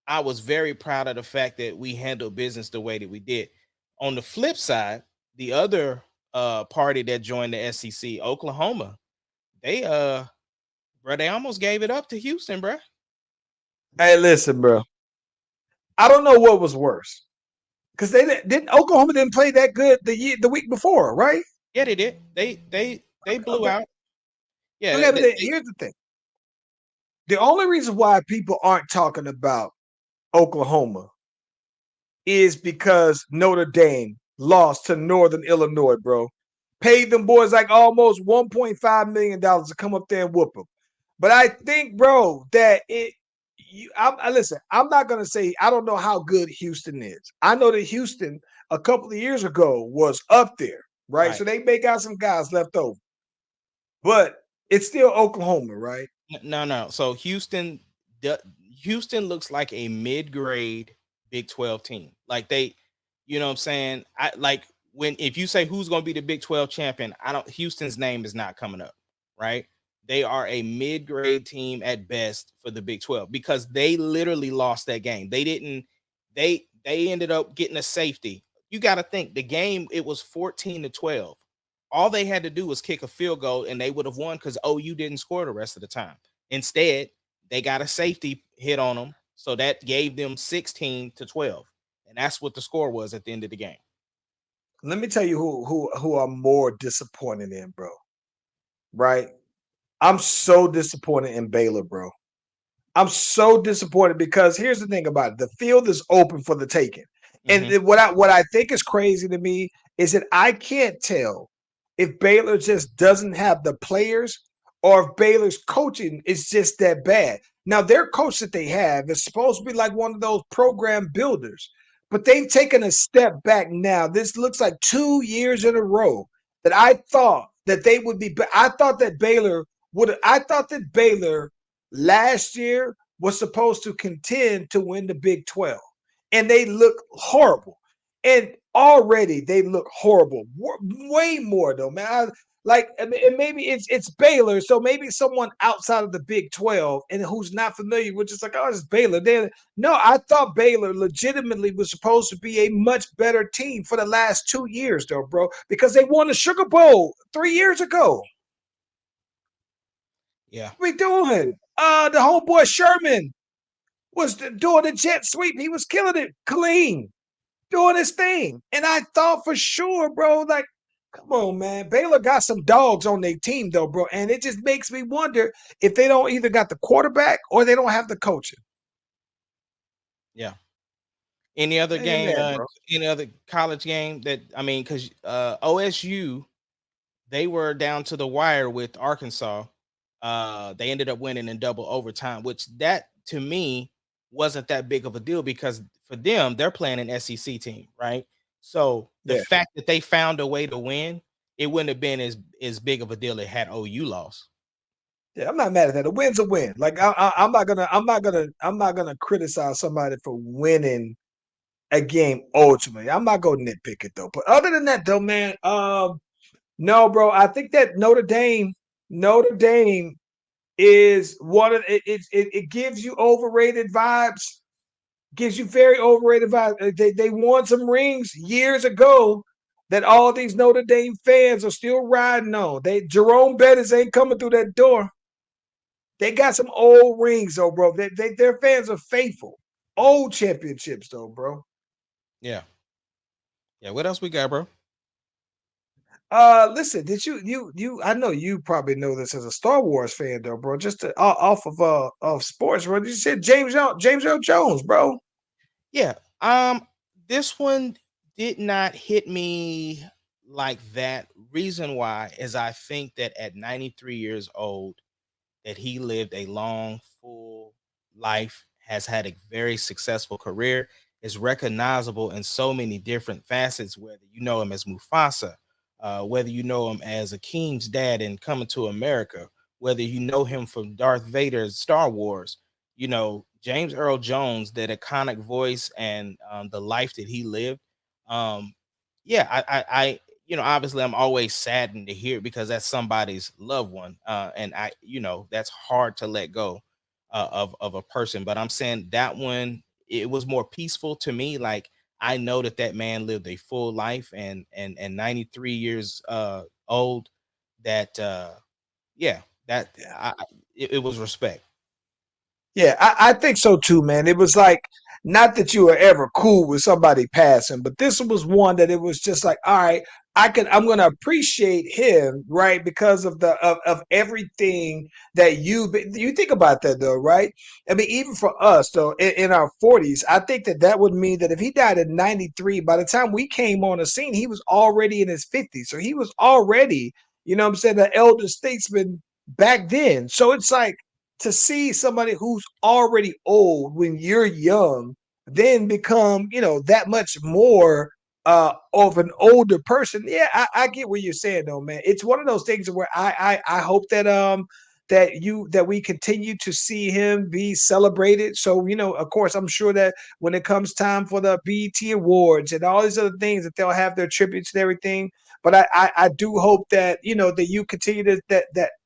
I was very proud of the fact that we handled business the way that we did. On the flip side, the other party that joined the SEC, Oklahoma, they they almost gave it up to Houston, bro. Hey, listen, bro. I don't know what was worse because didn't Oklahoma didn't play that good the week before, right? Yeah, they did. They blew Okay, out. Yeah, okay. But here's the thing: the only reason why people aren't talking about Oklahoma is because Notre Dame lost to Northern Illinois, bro. Paid them boys like almost $1.5 million to come up there and whoop them. But I think, bro, that listen. I'm not gonna say I don't know how good Houston is. I know that Houston a couple of years ago was up there, right? right. So they may got some guys left over, but it's still Oklahoma, right? No. So Houston looks like a mid-grade Big 12 team. Like they, what I'm saying? I like when if you say who's going to be the Big 12 champion, I don't Houston's name is not coming up, right? They are a mid-grade team at best for the Big 12 because they literally lost that game. They didn't they ended up getting a safety. You got to think the game it was 14-12. All they had to do was kick a field goal and they would have won because OU didn't score the rest of the time. Instead, they got a safety hit on them. So that gave them 16-12. And that's what the score was at the end of the game. Let me tell you who I'm more disappointed in, bro. Right? I'm so disappointed in Baylor, bro. I'm so disappointed because here's the thing about it: the field is open for the taking. And Mhm. what I think is crazy to me is that I can't tell if Baylor just doesn't have the players or if Baylor's coaching is just that bad. Now, their coach that they have is supposed to be like one of those program builders, but they've taken a step back now. This looks like 2 years in a row that I thought that they would be. I thought that Baylor would. I thought that Baylor last year was supposed to contend to win the Big 12, and they look horrible. And already they look horrible. Way more though, man. And maybe it's Baylor, so maybe someone outside of the Big 12 and who's not familiar with just like, oh, it's Baylor. No, I thought Baylor legitimately was supposed to be a much better team for the last 2 years, though, bro, because they won the Sugar Bowl 3 years ago. Yeah. What we doing? The homeboy Sherman was doing the jet sweep. He was killing it clean, doing his thing. And I thought for sure, bro, like, come on, man. Baylor got some dogs on their team, though, bro. And it just makes me wonder if they don't either got the quarterback or they don't have the coaching. Yeah. Any other And game, that, bro. any other college game because OSU, they were down to the wire with Arkansas. They ended up winning in double overtime, which that to me wasn't that big of a deal because for them, they're playing an SEC team, right? So the Yeah. fact that they found a way to win, it wouldn't have been as big of a deal it had OU lost. Yeah, I'm not mad at that. A win's a win. Like I'm not gonna criticize somebody for winning a game ultimately. I'm not gonna nitpick it though. But other than that, though, man, no, bro. I think that Notre Dame is one of it gives you overrated vibes. Gives you very overrated vibes. They won some rings years ago that all these Notre Dame fans are still riding on. Jerome Bettis ain't coming through that door. They got some old rings though, bro. Their fans are faithful. Old championships though, bro. Yeah. Yeah. What else we got, bro? Listen, did you? I know you probably know this as a Star Wars fan though, bro. Just off of sports, bro. You said James Earl Jones, bro. Yeah. This one did not hit me like that. Reason why is I think that at 93 years old, that he lived a long, full life, has had a very successful career, is recognizable in so many different facets, whether you know him as Mufasa, whether you know him as Akeem's dad in Coming to America, whether you know him from Darth Vader's Star Wars, you know, James Earl Jones, that iconic voice and the life that he lived. Um, yeah, you know, obviously I'm always saddened to hear, because that's somebody's loved one. And you know, that's hard to let go of a person. But I'm saying that one, it was more peaceful to me. Like, I know that that man lived a full life, and 93 years old, that yeah, that it was respect. Yeah, I think so too, man. It was like not that you were ever cool with somebody passing, but this was one that it was just like, all right, I'm gonna appreciate him, right? Because of of everything that you think about that though, right? I mean, even for us though, in our 40s, I think that would mean that if he died at 93, by the time we came on the scene, he was already in his 50s. So he was already, you know what I'm saying, the elder statesman back then. So it's like to see somebody who's already old when you're young then become, you know, that much more of an older person. Yeah, I get what you're saying though, man. It's one of those things where I hope that we continue to see him be celebrated. So, you know, of course, I'm sure that when it comes time for the BET Awards and all these other things, that they'll have their tributes and everything. But I do hope that, you know, that you continue to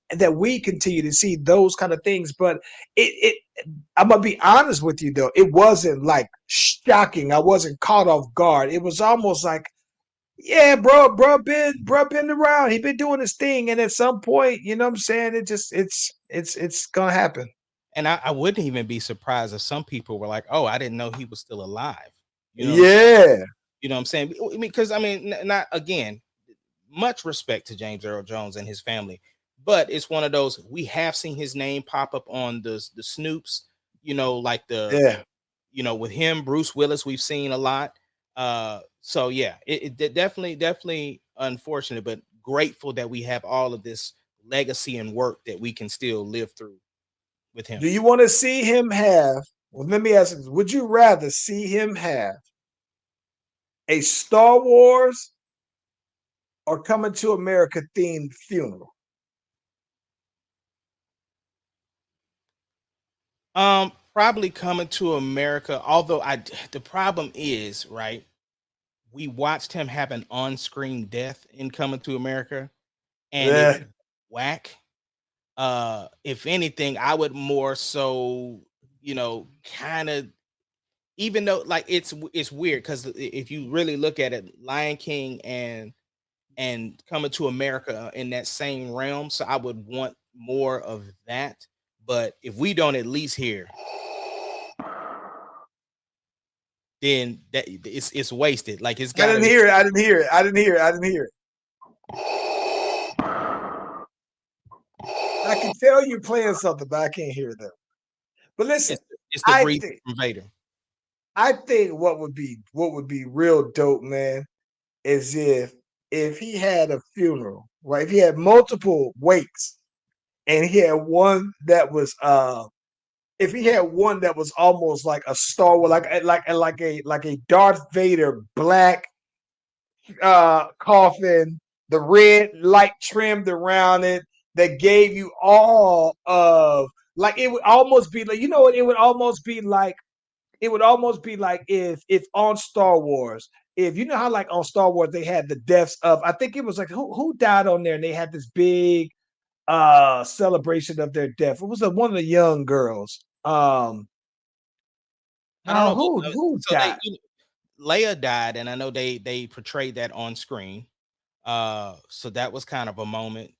that we continue to see those kind of things. But I'm gonna be honest with you though, it wasn't like shocking. I wasn't caught off guard. It was almost like, yeah, bro been around. He been doing his thing, and at some point, you know what I'm saying, it's gonna happen. And I wouldn't even be surprised if some people were like, "Oh, I didn't know he was still alive." You know what I'm saying? Yeah, You know what I'm saying? I mean, because I mean, not again, much respect to James Earl Jones and his family, but it's one of those, we have seen his name pop up on the Snoops, you know, like yeah. you know, with him, Bruce Willis, we've seen a lot. So yeah, definitely unfortunate, but grateful that we have all of this legacy and work that we can still live through with him. Do you want to see him have? Well, let me ask you this: would you rather see him have a Star Wars or Coming to America themed funeral? Probably Coming to America. Although the problem is, right, we watched him have an on-screen death in Coming to America, and it was Yeah, whack. If anything, I would more so, you know, kind of, even though like it's weird, because if you really look at it, Lion King and Coming to America in that same realm, so I would want more of that. But if we don't at least hear, then that it's wasted. Like, it's I got to didn't be. hear it. I didn't hear it. I didn't hear it. I didn't hear it. I can tell you playing something, but I can't hear them. But listen, It's the I breathe think from Vader. I think what would be real dope, man, is if he had a funeral, right? If he had multiple wakes and he had one that was if he had one that was almost like a Star Wars, like a Darth Vader black coffin, the red light trimmed around it that gave you all of, like, it would almost be like, you know what, it would almost be like if on Star Wars, if you know how like on Star Wars they had the deaths of, I think it was like who died on there, and they had this big celebration of their death. It was one of the young girls. I don't know, but Who so died? Leia died, and I know they portrayed that on screen. So that was kind of a moment.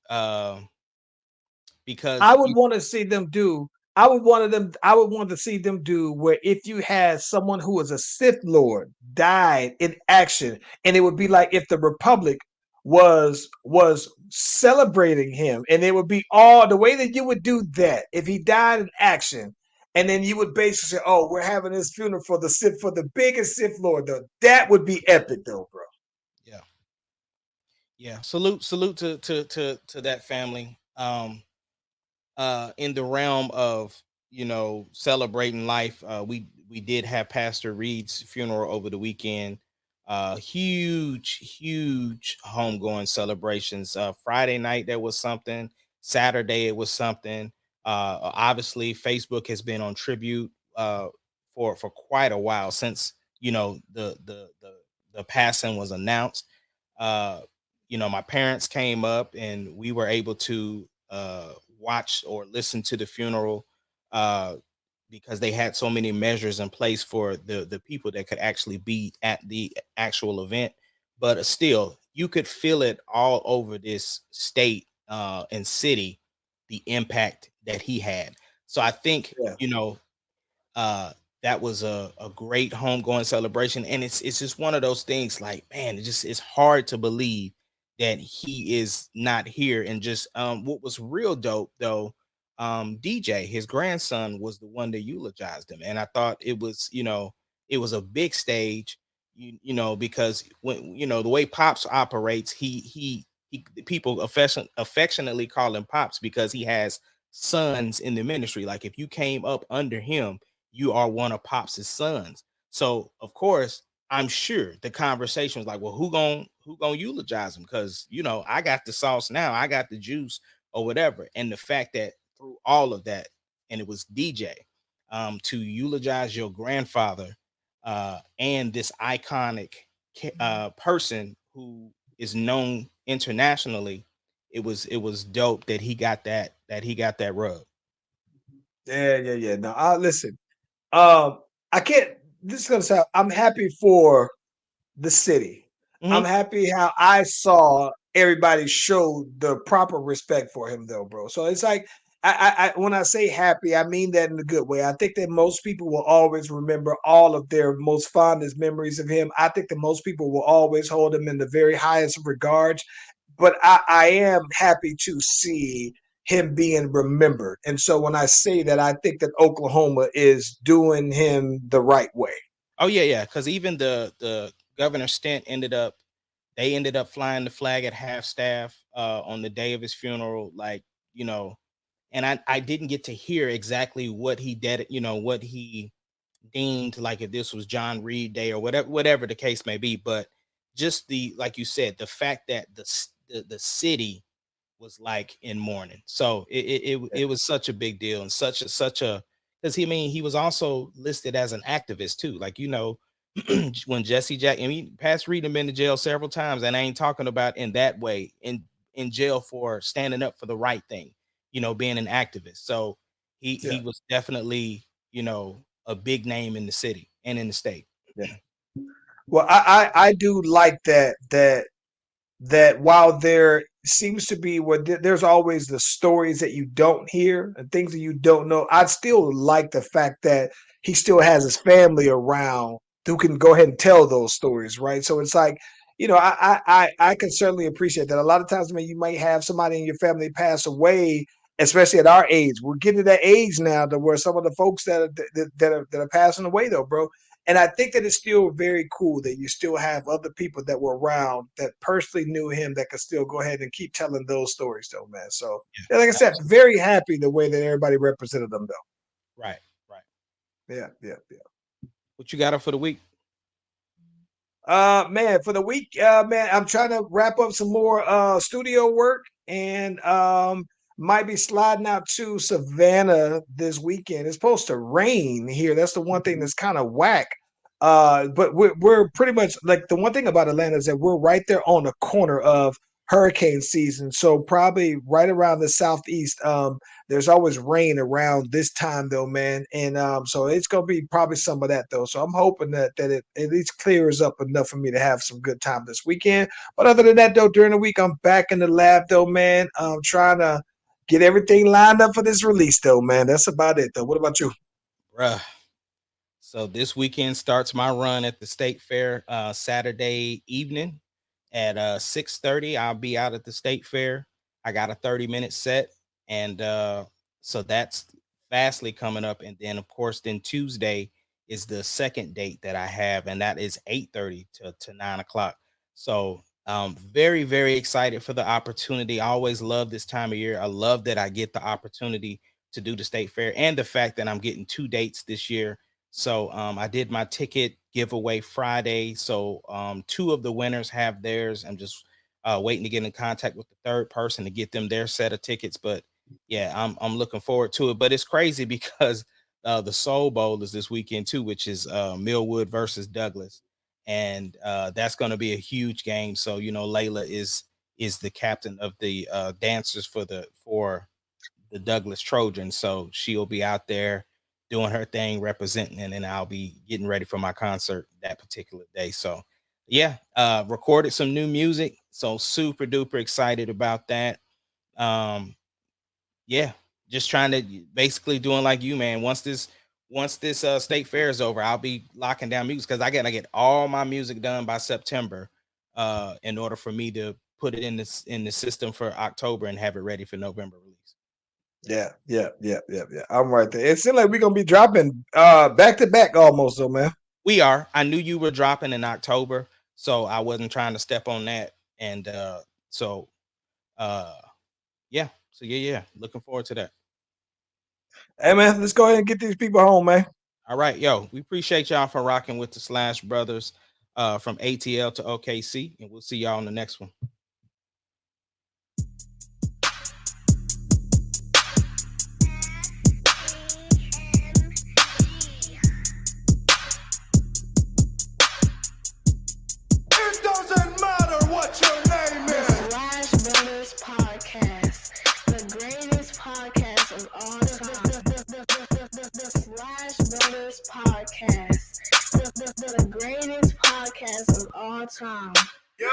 Because I would want to see them do. I would want to see them do where if you had someone who was a Sith Lord died in action, and it would be like if the Republic was celebrating him, and it would be all the way that you would do that if he died in action, and then you would basically say, "Oh, we're having this funeral for the Sith for the biggest Sith Lord." Though that would be epic, though, bro. yeah, yeah. Salute to that family. In the realm of celebrating life, we did have Pastor Reed's funeral over the weekend. Huge homegoing celebrations. Friday night there was something. Saturday it was something. Obviously Facebook has been on tribute for quite a while, since the passing was announced. uh my parents came up and we were able to watch or listen to the funeral, uh because they had so many measures in place for the people that could actually be at the actual event. But still, you could feel it all over this state and city, the impact that he had. So I think, Yeah, uh that was a great homegoing celebration. And it's just one of those things, like, man, it's hard to believe that he is not here. And just what was real dope though, DJ, his grandson, was the one that eulogized him. And I thought it was a big stage, because when the way Pops operates, he people affectionately call him Pops because he has sons in the ministry. Like, if you came up under him, you are one of Pops's sons. So of course, I'm sure the conversation was like, well, who gonna eulogize him? Because I got the sauce now, I got the juice or whatever. And the fact that through all of that, and it was DJ, to eulogize your grandfather, and this iconic person who is known internationally, it was dope that he got that rub. yeah. No, I listen. Um, I can't. This is gonna sound. I'm happy for the city. I'm Hmm. happy how I saw everybody show the proper respect for him, though, bro. So it's like when I say happy, I mean that in a good way. I think that most people will always remember all of their most fondest memories of him. I think that most people will always hold him in the very highest of regards. But I am happy to see him being remembered. And so when I say that, I think that Oklahoma is doing him the right way. Oh yeah. Because even the Governor Stent ended up flying the flag at half staff on the day of his funeral. Like, and I didn't get to hear exactly what he did, what he deemed, like if this was John Reed Day or whatever the case may be. But just the like you said, the fact that the city was like in mourning. So it was such a big deal, and such a because he was also listed as an activist too. Like, when Jesse Jack, I mean, Pat Reed had been to jail several times, and I ain't talking about in that way, in jail for standing up for the right thing, being an activist. So he Yeah, was definitely, a big name in the city and in the state. yeah. Well, I do like that while there seems to be there's always the stories that you don't hear and things that you don't know. I still like the fact that he still has his family around who can go ahead and tell those stories, right? So it's like, I can certainly appreciate that. A lot of times, man, you might have somebody in your family pass away, especially at our age. We're getting to that age now to where some of the folks that are passing away, though, bro. And I think that it's still very cool that you still have other people that were around that personally knew him that could still go ahead and keep telling those stories, though, man. So, yeah, like I Yeah, said, very happy the way that everybody represented them, though. right, right. Yeah. What you got up for the week? Man, for the week, man, I'm trying to wrap up some more studio work and might be sliding out to Savannah this weekend. It's supposed to rain here. That's the one thing that's kind of whack. But we're pretty much like the one thing about Atlanta is that we're right there on the corner of hurricane season. So probably right around the southeast. There's always rain around this time though, man. And so it's gonna be probably some of that though. So I'm hoping that it at least clears up enough for me to have some good time this weekend. But other than that though, during the week I'm back in the lab though, man. I'm trying to get everything lined up for this release though, man. That's about it though. What about you? Bruh. So this weekend starts my run at the state fair Saturday evening at 6:30. I'll be out at the state fair. I got a 30-minute set, and so that's fastly coming up. And then of course, then Tuesday is the second date that I have, and that is 8:30 to 9 o'clock. So very, very excited for the opportunity. I always love this time of year. I love that I get the opportunity to do the state fair, and the fact that I'm getting 2 dates this year. So I did my ticket giveaway Friday. So 2 of the winners have theirs. I'm just waiting to get in contact with the third person to get them their set of tickets. But yeah, I'm looking forward to it. But it's crazy because the Soul Bowl is this weekend too, which is Millwood versus Douglas, and that's going to be a huge game. So Layla is the captain of the dancers for the Douglas Trojans. So she'll be out there doing her thing, representing, and then I'll be getting ready for my concert that particular day. So yeah, recorded some new music. So super duper excited about that. Yeah, just trying to basically doing like you, man. Once this state fair is over, I'll be locking down music because I gotta get all my music done by September in order for me to put it in the system for October and have it ready for November release. Yeah. I'm right there. It seems like we're gonna be dropping back to back almost though, man. We are. I knew you were dropping in October, so I wasn't trying to step on that. And so yeah. So yeah. Looking forward to that. Hey man, let's go ahead and get these people home, man. All right, yo. We appreciate y'all for rocking with the Slash Brothers from ATL to OKC, and we'll see y'all on the next one. It doesn't matter what your name is. Slash Brothers Podcast, the greatest podcast of all time. The Slash Brothers Podcast, the greatest podcast of all time. Yep.